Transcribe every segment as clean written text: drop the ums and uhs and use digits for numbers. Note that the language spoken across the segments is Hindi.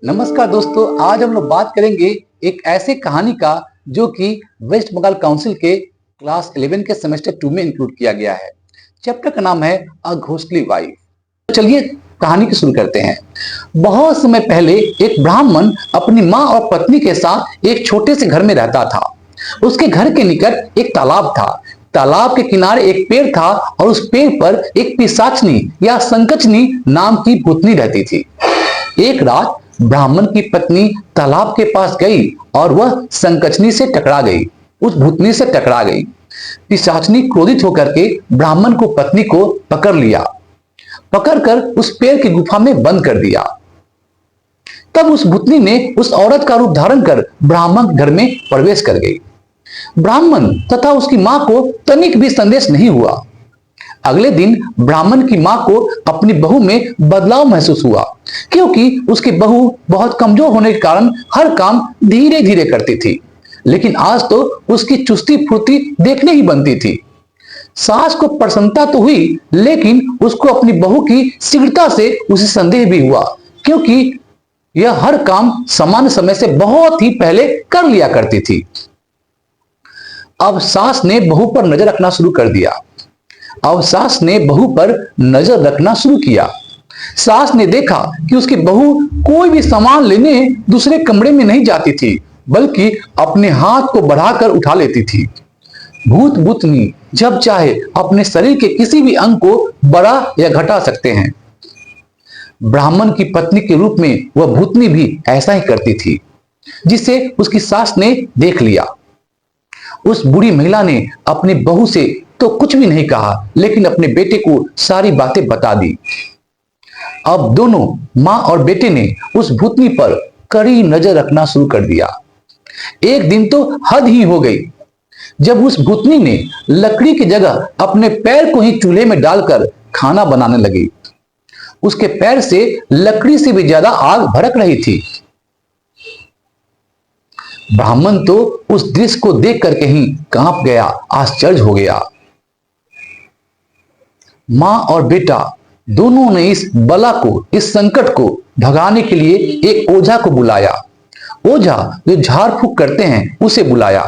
नमस्कार दोस्तों, आज हम लोग बात करेंगे एक ऐसे कहानी का जो कि वेस्ट बंगाल काउंसिल के क्लास 11 के सेमेस्टर 2 में इंक्लूड किया गया है। चैप्टर का नाम है अ घोस्टली वाइफ। तो चलिए कहानी को शुरू करते हैं। बहुत समय पहले एक ब्राह्मण अपनी माँ और पत्नी के साथ एक छोटे से घर में रहता था। उसके घर के निकट एक तालाब था। तालाब के किनारे एक पेड़ था और उस पेड़ पर एक पिशाचनी या संकचनी नाम की भूतनी रहती थी। एक रात ब्राह्मण की पत्नी तालाब के पास गई और वह संकचनी से टकरा गई, उस भूतनी से टकरा गई। पिशाचनी क्रोधित होकर के ब्राह्मण को पत्नी को पकड़ लिया, पकड़कर उस पेड़ की गुफा में बंद कर दिया। तब उस भूतनी ने उस औरत का रूप धारण कर ब्राह्मण घर में प्रवेश कर गई। ब्राह्मण तथा उसकी मां को तनिक भी संदेश नहीं हुआ। अगले दिन ब्राह्मण की मां को अपनी बहू में बदलाव महसूस हुआ, क्योंकि उसकी बहू बहुत कमजोर होने के कारण हर काम धीरे धीरे करती थी, लेकिन आज तो उसकी चुस्ती फुर्ती देखने ही बनती थी। सास को प्रसन्नता तो हुई, लेकिन उसको अपनी बहू की शीघ्रता से उसे संदेह भी हुआ, क्योंकि यह हर काम सामान्य समय से बहुत ही पहले कर लिया करती थी। अब सास ने बहू पर नजर रखना शुरू कर दिया। अब सास ने बहू पर नजर रखना शुरू किया। सास ने देखा कि उसकी बहू कोई भी सामान लेने दूसरे कमरे में नहीं जाती थी, बल्कि अपने हाथ को बढ़ाकर उठा लेती थी। भूतनी जब चाहे अपने शरीर के किसी भी अंग को बढ़ा या घटा सकते हैं। ब्राह्मण की पत्नी के रूप में वह भूतनी भी ऐसा ही करती थी, जिसे उसकी सास ने देख लिया। उस बूढ़ी महिला ने अपनी बहू से तो कुछ भी नहीं कहा, लेकिन अपने बेटे को सारी बातें बता दी। अब दोनों मां और बेटे ने उस भूतनी पर कड़ी नजर रखना शुरू कर दिया। एक दिन तो हद ही हो गई, जब उस भूतनी ने लकड़ी की जगह अपने पैर को ही चूल्हे में डालकर खाना बनाने लगी। उसके पैर से लकड़ी से भी ज्यादा आग भड़क रही थी। ब्राह्मण तो उस दृश्य को देख करके ही कांप गया, आश्चर्य हो गया। मां और बेटा दोनों ने इस बला को, इस संकट को भगाने के लिए एक ओझा को बुलाया। ओझा जो झाड़ फूंक करते हैं उसे बुलाया।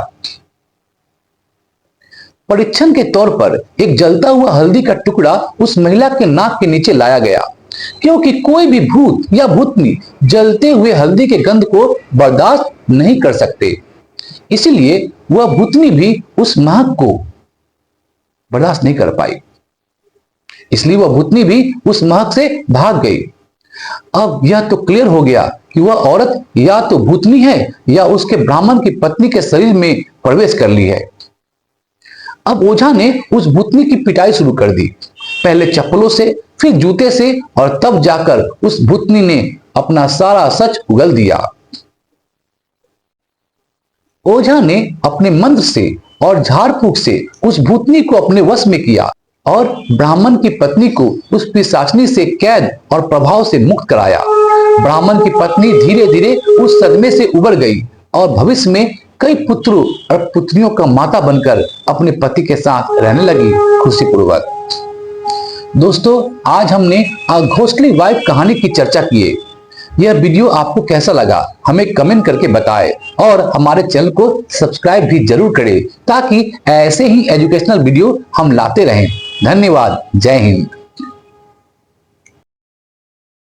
परीक्षण के तौर पर एक जलता हुआ हल्दी का टुकड़ा उस महिला के नाक के नीचे लाया गया, क्योंकि कोई भी भूत या भूतनी जलते हुए हल्दी के गंध को बर्दाश्त नहीं कर सकते। इसलिए वह भूतनी भी उस महक को बर्दाश्त नहीं कर पाई, इसलिए वह भूतनी भी उस महक से भाग गई। अब यह तो क्लियर हो गया कि वह औरत या तो भूतनी है या उसके ब्राह्मण की पत्नी के शरीर में प्रवेश कर ली है। अब ओझा ने उस भूतनी की पिटाई शुरू कर दी, पहले चप्पलों से, फिर जूते से, और तब जाकर उस भूतनी ने अपना सारा सच उगल दिया। ओझा ने अपने मंत्र से और झाड़ फूंक से उस भूतनी को अपने वश में किया और ब्राह्मण की पत्नी को उस पिशाचनी से कैद और प्रभाव से मुक्त कराया। ब्राह्मण की पत्नी धीरे धीरे उस सदमे से उबर गई और भविष्य में कई पुत्रों और पुत्रियों का माता बनकर अपने पति के साथ रहने लगी खुशीपूर्वक। दोस्तों, आज हमने अ घोस्टली वाइफ कहानी की चर्चा की है। यह वीडियो आपको कैसा लगा हमें कमेंट करके बताएं और हमारे चैनल को सब्सक्राइब भी जरूर करें, ताकि ऐसे ही एजुकेशनल वीडियो हम लाते रहें। धन्यवाद। जय हिंद।